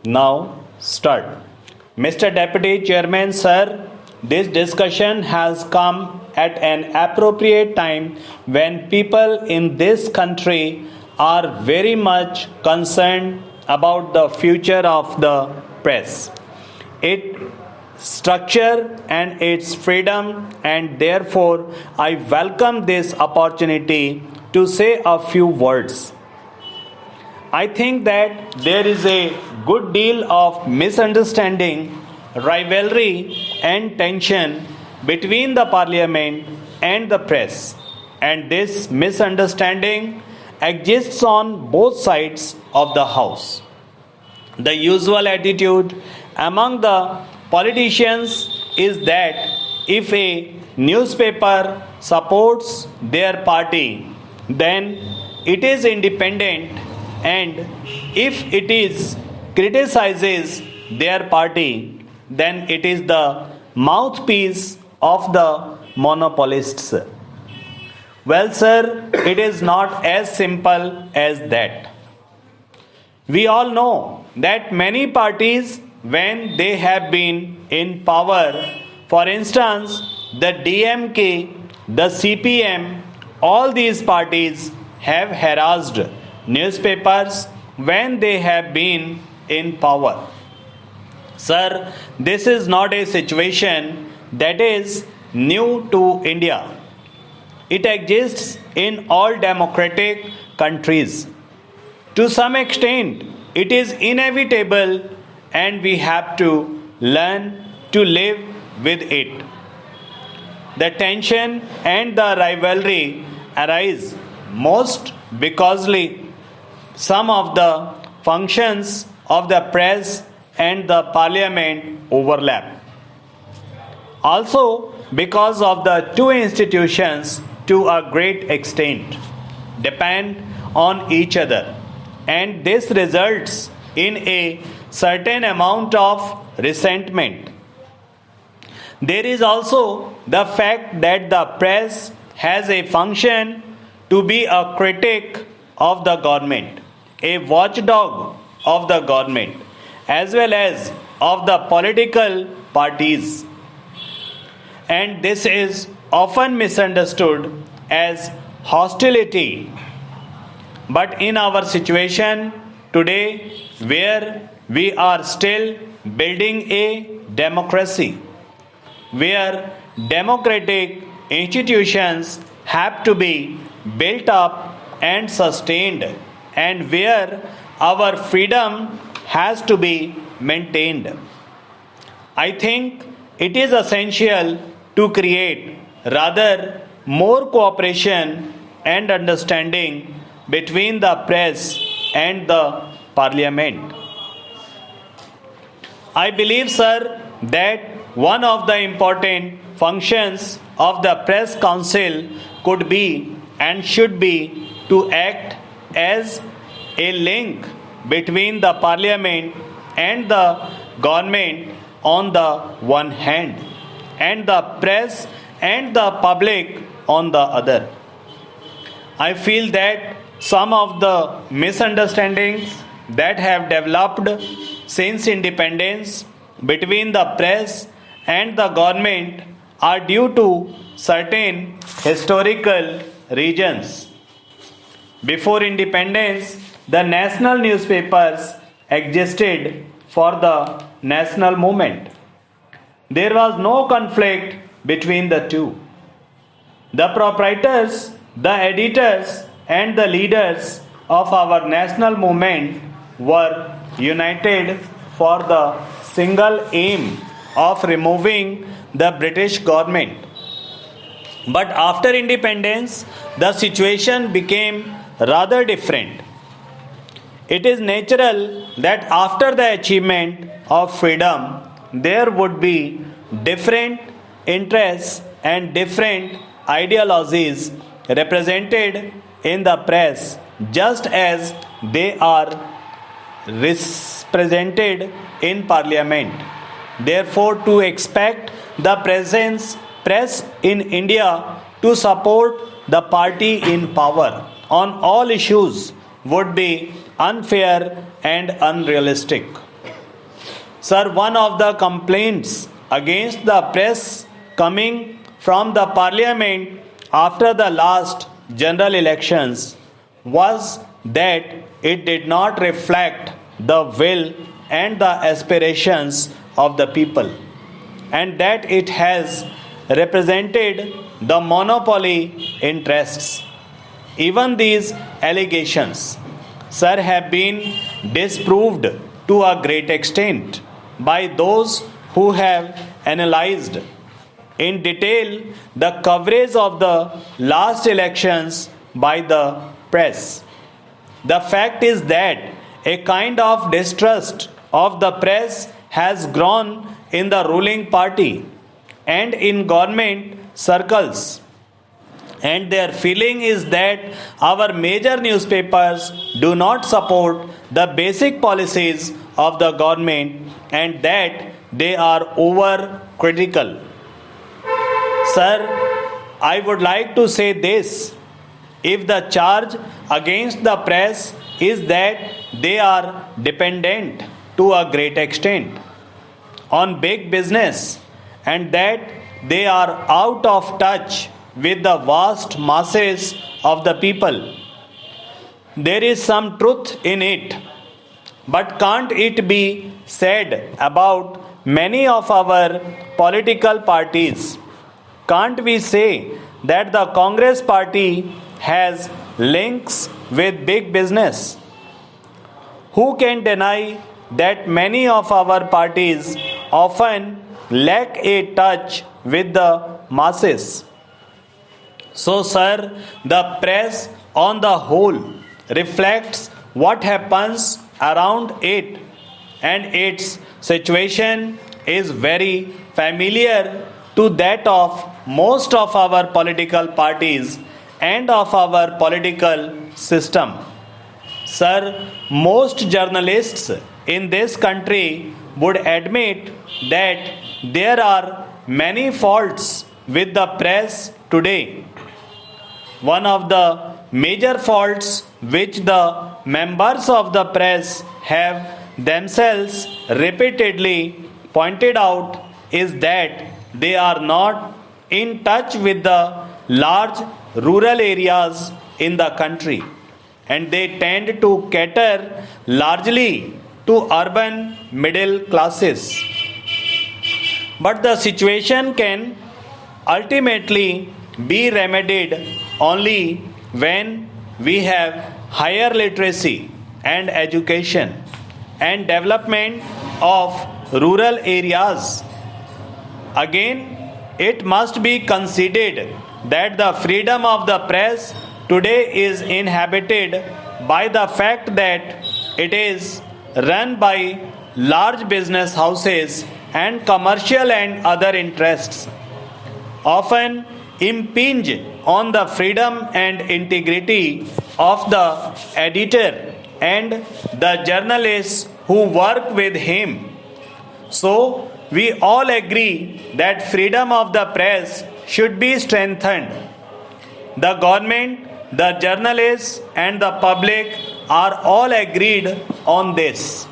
Now, start. Mr. Deputy Chairman, sir, this discussion has come at an appropriate time when people in this country are very much concerned about the future of the press, its structure and its freedom, and therefore I welcome this opportunity to say a few words. I think that there is a good deal of misunderstanding, rivalry, and tension between the parliament and the press, and this misunderstanding exists on both sides of the house. The usual attitude among the politicians is that if a newspaper supports their party, then it is independent, and if it is criticizes their party, then it is the mouthpiece of the monopolists. Well, sir, it is not as simple as that. We all know that many parties, when they have been in power, for instance, the DMK, the CPM, all these parties have harassed newspapers when they have been in power. Sir, this is not a situation that is new to India. It exists in all democratic countries. To some extent, it is inevitable, and we have to learn to live with it. The tension and the rivalry arise most because some of the functions of the press and the parliament overlap. Also, because of the two institutions to a great extent depend on each other, and this results in a certain amount of resentment. There is also the fact that the press has a function to be a critic of the government, a watchdog of the government, as well as of the political parties. And this is often misunderstood as hostility. But in our situation today, where we are still building a democracy, where democratic institutions have to be built up and sustained, and where our freedom has to be maintained, I think it is essential to create rather more cooperation and understanding between the press and the parliament. I believe, sir, that one of the important functions of the press council could be and should be to act as a link between the parliament and the government on the one hand, and the press and the public on the other. I feel that some of the misunderstandings that have developed since independence between the press and the government are due to certain historical reasons. Before independence, the national newspapers existed for the national movement. There was no conflict between the two. The proprietors, the editors, and the leaders of our national movement were united for the single aim of removing the British government. But after independence, the situation became rather different. It is natural that after the achievement of freedom, there would be different interests and different ideologies represented in the press, just as they are represented in parliament. Therefore, to expect the press in India to support the party in power on all issues would be unfair and unrealistic. Sir, one of the complaints against the press coming from the parliament after the last general elections was that it did not reflect the will and the aspirations of the people, and that it has represented the monopoly interests. Even these allegations, sir, have been disproved to a great extent by those who have analyzed in detail the coverage of the last elections by the press. The fact is that a kind of distrust of the press has grown in the ruling party and in government circles, and their feeling is that our major newspapers do not support the basic policies of the government and that they are over critical. Sir, I would like to say this: if the charge against the press is that they are dependent to a great extent on big business and that they are out of touch with the vast masses of the people, there is some truth in it. But can't it be said about many of our political parties? Can't we say that the Congress party has links with big business? Who can deny that many of our parties often lack a touch with the masses? So, sir, the press on the whole reflects what happens around it, and its situation is very familiar to that of most of our political parties and of our political system. Sir, most journalists in this country would admit that there are many faults with the press today. One of the major faults which the members of the press have themselves repeatedly pointed out is that they are not in touch with the large rural areas in the country, and they tend to cater largely to urban middle classes. But the situation can ultimately be remedied only when we have higher literacy and education and development of rural areas. Again, it must be conceded that the freedom of the press today is inhibited by the fact that it is run by large business houses and commercial and other interests, often impinge on the freedom and integrity of the editor and the journalists who work with him. So, we all agree that freedom of the press should be strengthened. The government, the journalists, and the public are all agreed on this.